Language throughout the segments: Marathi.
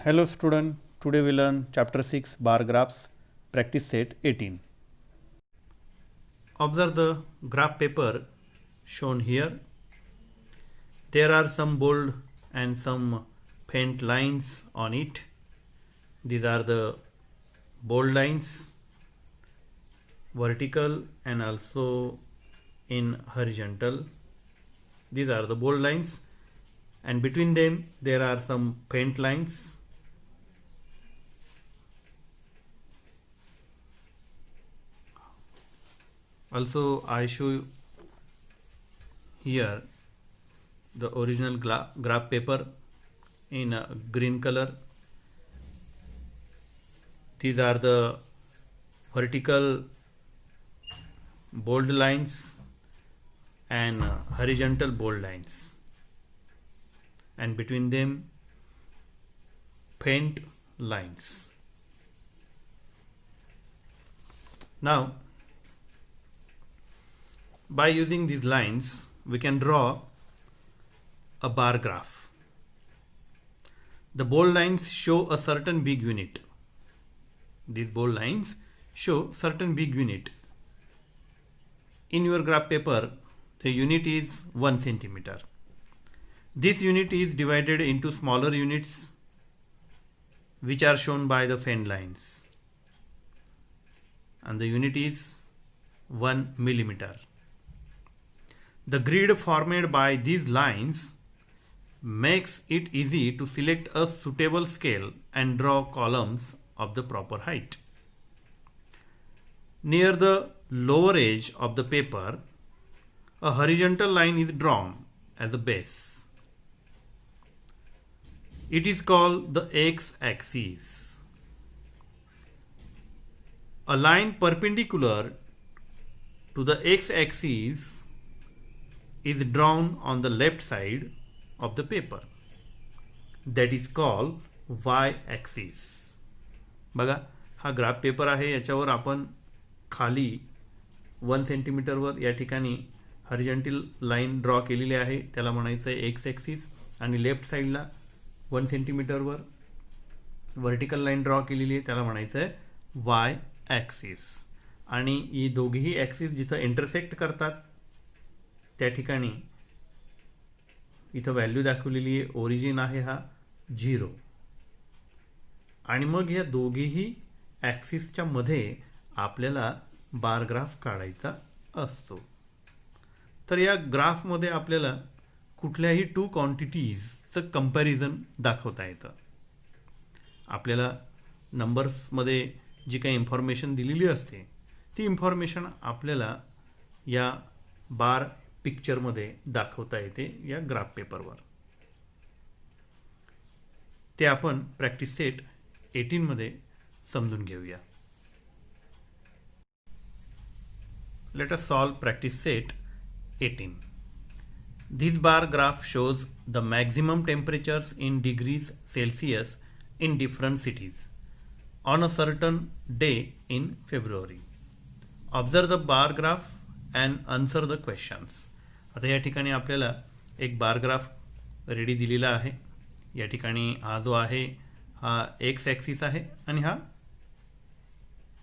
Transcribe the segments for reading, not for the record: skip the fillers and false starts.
Hello student, today we learn chapter 6 bar graphs practice set 18. Observe the graph paper shown here. There are some bold and some faint lines on it. These are the bold lines, vertical and also in horizontal. These are the bold lines, and between them there are some faint lines. Also, I show here the original graph paper in a green color. These are the vertical bold lines and horizontal bold lines, and between them faint lines. Now, by using these lines, we can draw a bar graph. The bold lines show a certain big unit. These bold lines show certain big unit. In your graph paper, the unit is 1 centimeter. This unit is divided into smaller units, which are shown by the faint lines, and the unit is 1 millimeter. The grid formed by these lines makes it easy to select a suitable scale and draw columns of the proper height. Near the lower edge of the paper, a horizontal line is drawn as a base. It is called the x-axis. A line perpendicular to the x-axis is drawn on the left side of the paper. That is called y-axis. बघा, हा ग्राफ पेपर आहे. याच्यावर आपण खाली 1 सेंटीमीटरवर या ठिकाणी हॉरिझॉन्टल लाईन ड्रॉ केलेली आहे. त्याला म्हणायचं आहे एक्स ॲक्सिस, आणि लेफ्ट साईडला 1 सेंटीमीटरवर व्हर्टिकल लाईन ड्रॉ केलेली आहे. त्याला म्हणायचं आहे वाय ॲक्सिस. आणि ही दोघीही ॲक्सिस जिथं इंटरसेक्ट करतात त्या ठिकाणी इथं व्हॅल्यू दाखवलेली आहे. ओरिजिन आहे हा 0, आणि मग या दोघीही ॲक्सिसच्या मध्ये आपल्याला बार ग्राफ काढायचा असतो. तर या ग्राफमध्ये आपल्याला कुठल्याही 2 क्वांटिटीजचं कंपॅरिझन दाखवता येतं. आपल्याला नंबर्समध्ये जी काही इन्फॉर्मेशन दिलेली असते ती इन्फॉर्मेशन आपल्याला या बार पिक्चरमध्ये दाखवता येते या ग्राफ पेपरवर. ते आपण प्रॅक्टिस सेट 18 मध्ये समजून घेऊया. Let us solve practice set 18. This bar graph shows the maximum temperatures in degrees Celsius in different cities on a certain day in February. Observe the bar graph and answer the questions. आता या ठिकाणी आपल्याला एक बार ग्राफ रेडी दिलेला आहे. या ठिकाणी हा जो आहे हा एक्स ॲक्सिस आहे आणि हा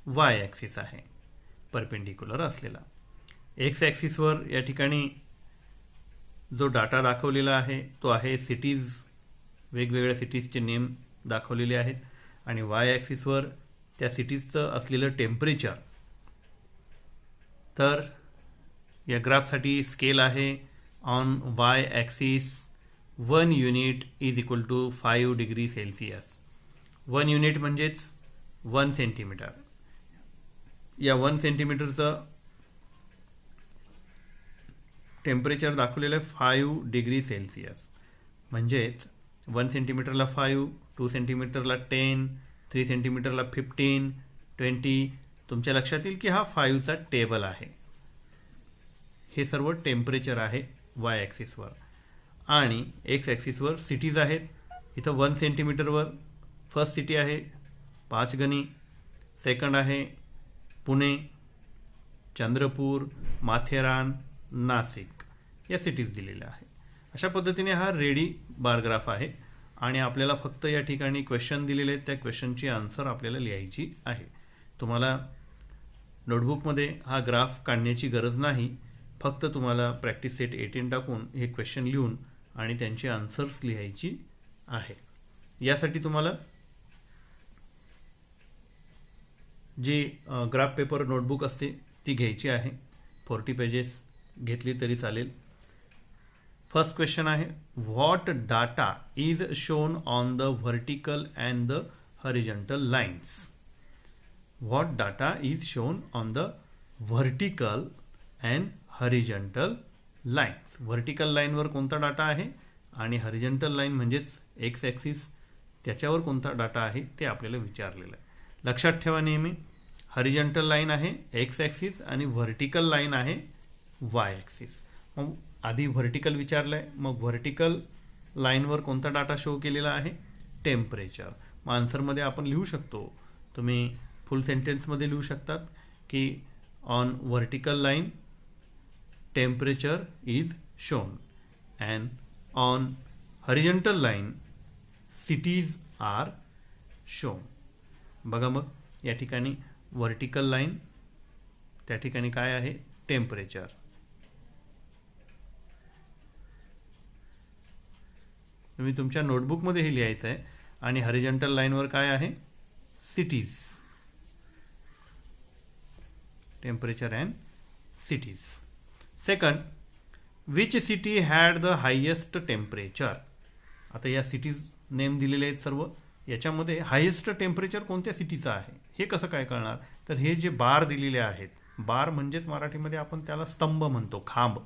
वाय ॲक्सिस आहे परपेंडिक्युलर असलेला. एक्स ॲक्सिसवर या ठिकाणी जो डाटा दाखवलेला आहे तो आहे सिटीज, वेगवेगळ्या सिटीजचे नेम दाखवलेले आहेत, आणि वाय ॲक्सिसवर त्या सिटीजचं असलेलं टेम्परेचर. तर या ग्राफसाठी स्केल आहे on Y axis 1 unit is equal to 5 degree Celsius. 1 unit म्हणजेच 1 सेंटीमीटर. या 1 सेंटीमीटरचं टेम्परेचर दाखवलेलं आहे 5 डिग्री सेल्सिअस. म्हणजेच 1 सेंटीमीटरला 5, 2 सेंटीमीटरला 10, 3 सेंटीमीटरला 15, 20. तुमच्या लक्षात येईल की हा 5चा टेबल आहे. हे सर्व टेम्परेचर आहे वाय ॲक्सिसवर, आणि एक्स ॲक्सिसवर सिटीज आहेत. इथं 1 सेंटीमीटरवर फर्स्ट सिटी आहे पाचगणी, सेकंड आहे पुणे, चंद्रपूर, माथेरान, नाशिक या सिटीज दिलेल्या आहे. अशा पद्धतीने हा रेडी बार ग्राफ आहे. आणि आपल्याला फक्त या ठिकाणी क्वेश्चन दिलेले आहेत, त्या क्वेश्चनची आन्सर आपल्याला लिहायची आहे. तुम्हाला नोटबुकमध्ये हा ग्राफ काढण्याची गरज नाही, फक्त तुम्हाला प्रॅक्टिस सेट 18 टाकून हे क्वेश्चन लिहून आणि त्यांची आन्सर्स लिहायची आहे. यासाठी तुम्हाला जी ग्राफ पेपर नोटबुक असते ती घ्यायची आहे. 40 पेजेस घेतली तरी चालेल. फर्स्ट क्वेश्चन आहे, what data is shown on the vertical and the horizontal lines. What data is shown on the vertical and horizontal lines. Vertical लाईनवर कोणता डाटा आहे आणि हॉरिझॉन्टल लाईन म्हणजेच एक्स ॲक्सिस त्याच्यावर कोणता डाटा आहे ते आपल्याला विचारलेलं आहे. लक्षात ठेवा नेहमी हॉरिझॉन्टल लाईन आहे एक्स ॲक्सिस आणि व्हर्टिकल लाईन आहे वाय ॲक्सिस. मग आधी व्हर्टिकल विचारलं आहे, मग व्हर्टिकल लाईनवर कोणता डाटा शो केलेला आहे, टेम्परेचर. मग आन्सरमध्ये आपण लिहू शकतो, तुम्ही फुल सेंटेन्समध्ये लिहू शकतात की on vertical line temperature is shown and on horizontal line cities are shown. बघा मग या ठिकाणी व्हर्टिकल लाईन त्या ठिकाणी काय आहे, टेम्परेचर. तुम्ही तुमच्या नोटबुकमध्ये हे लिहायचं आहे. आणि हॉरिझॉन्टल लाईनवर काय आहे, cities, temperature and cities. Second, which city had the highest temperature. आता या सिटीज नेम दिलेले आहेत सर्व, याच्यामध्ये हायेस्ट टेम्परेचर कोणत्या सिटीचं आहे हे कसं काय कळणार. तर हे जे बार दिलेले आहेत, बार म्हणजेच मराठीमध्ये आपण त्याला स्तंभ म्हणतो, खांब.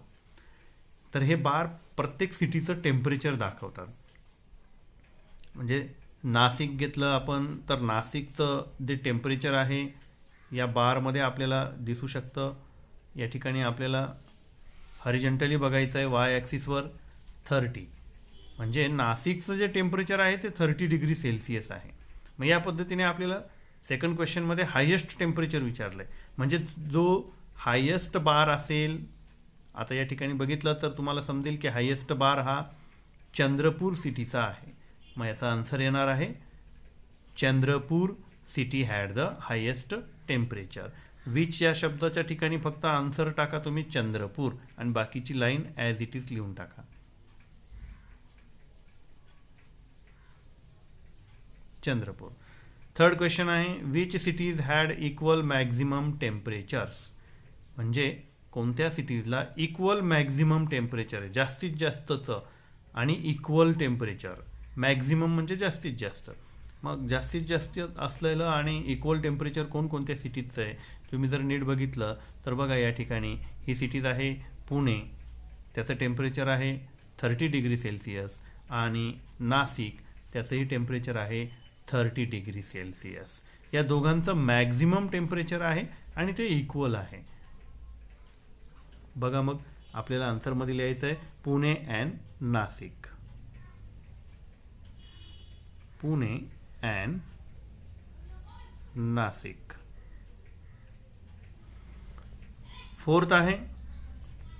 तर हे बार प्रत्येक सिटीचं टेम्परेचर दाखवतात. म्हणजे नाशिक घेतलं आपण तर नाशिकचं जे टेम्परेचर आहे या बारमध्ये आपल्याला दिसू शकतं. या ठिकाणी आपल्याला हॉरिझॉन्टली बघायचं आहे वाय ॲक्सिसवर 30, म्हणजे नाशिकचं जे टेम्परेचर आहे ते 30 डिग्री सेल्सिअस आहे. मग या पद्धतीने आपल्याला सेकंड क्वेश्चनमध्ये हायेस्ट टेम्परेचर विचारलं आहे. म्हणजे जो हायेस्ट बार असेल, आता या ठिकाणी बघितलं तर तुम्हाला समजेल की हायेस्ट बार हा चंद्रपूर सिटीचा आहे. मग याचा आन्सर येणार आहे Chandrapur city had the highest temperature. Which या शब्दाच्या ठिकाणी फक्त आन्सर टाका तुम्ही चंद्रपूर आणि बाकीची लाईन ॲज इट इज लिहून टाका. चंद्रपूर. थर्ड क्वेश्चन आहे, which cities had equal maximum temperatures. म्हणजे कोणत्या सिटीजला इक्वल मॅक्झिमम टेम्परेचर आहे, जास्तीत जास्तचं, आणि इक्वल टेम्परेचर. मॅक्झिमम म्हणजे जास्तीत जास्त. मग जास्तीत जास्त असलेलं आणि इक्वल टेम्परेचर कोणकोणत्या सिटीजचं आहे तुम्ही जर नीट बघितलं तर बघा या ठिकाणी ही सिटीज आहे पुणे, त्याचं टेम्परेचर आहे 30 डिग्री सेल्सिअस, आणि नाशिक त्याचंही टेम्परेचर आहे 30 डिग्री सेल्सिअस. या दोघांचं मॅक्झिमम टेम्परेचर आहे आणि ते इक्वल आहे. बघा मग आपल्याला आन्सरमध्ये लिहायचं आहे Pune and Nashik. Pune and Nashik. Fourth आहे,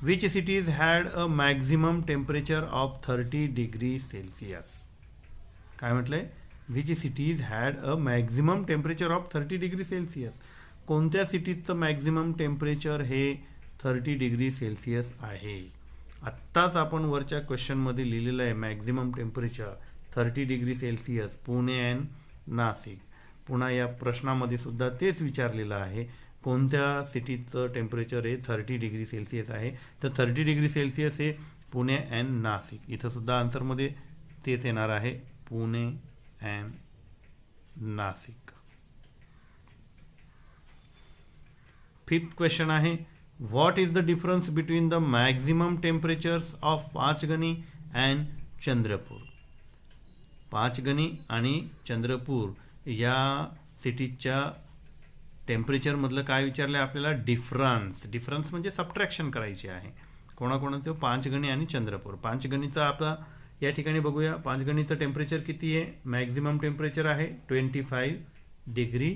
which cities had a maximum temperature of 30 degree Celsius. काय म्हटलंय, which cities had a maximum temperature of 30 degree Celsius. कोणत्या सिटीजचं मॅक्झिमम टेम्परेचर हे 30 डिग्री सेल्सिअस आहे. आत्ताच आपण वरच्या क्वेश्चनमध्ये लिहिलेलं आहे maximum temperature 30 degree Celsius Pune and Nashik. पुन्हा या प्रश्नामध्ये सुद्धा तेच विचारलेलं आहे, कोणत्या सिटीचं टेम्परेचर हे 30 डिग्री सेल्सिअस आहे. तर 30 डिग्री सेल्सिअस हे पुणे अँड नाशिक. इथं सुद्धा आन्सरमध्ये तेच येणार आहे, Pune and Nashik. Fifth question आहे, what is the difference between the maximum temperatures of Panchgani and Chandrapur. Panchgani आणि चंद्रपूर या सिटीजच्या टेम्परेचरमधलं काय विचारलं आहे आपल्याला, डिफरन्स म्हणजे सबट्रॅक्शन करायची आहे. कोणाकोणाचं, पाचगणी आणि चंद्रपूर. पाचगणीचा आपला या ठिकाणी बघूया, पाचगणीचं टेम्परेचर किती आहे, मॅक्झिमम टेम्परेचर आहे 25 डिग्री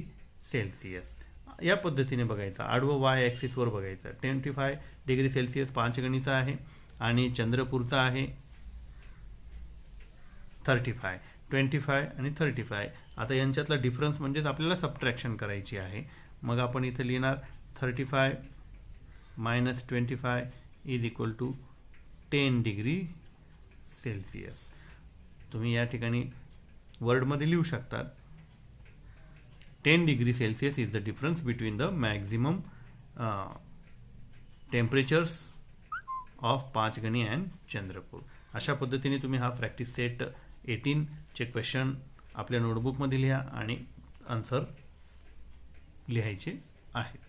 सेल्सिअस. या पद्धतीने बघायचं, आडवं वाय ॲक्सिसवर बघायचं. 25 डिग्री सेल्सिअस पाचगणीचा आहे आणि चंद्रपूरचा आहे 35, 25 आणि 35. आता यांच्यातला डिफरन्स म्हणजेच आपल्याला सबट्रॅक्शन करायची आहे. मग आपण इथे लिहिणार 35 minus 25 is equal to 10 degree Celsius. तुम्ही या ठिकाणी वर्डमध्ये लिहू शकतात 10 degree Celsius is the difference between the maximum temperatures of Panchgani and Chandrapur. अशा पद्धतीने तुम्ही हा प्रॅक्टिस सेट 18 चे क्वेश्चन आपल्या नोटबुकमध्ये लिहा आणि आन्सर लिहायचे आहेत.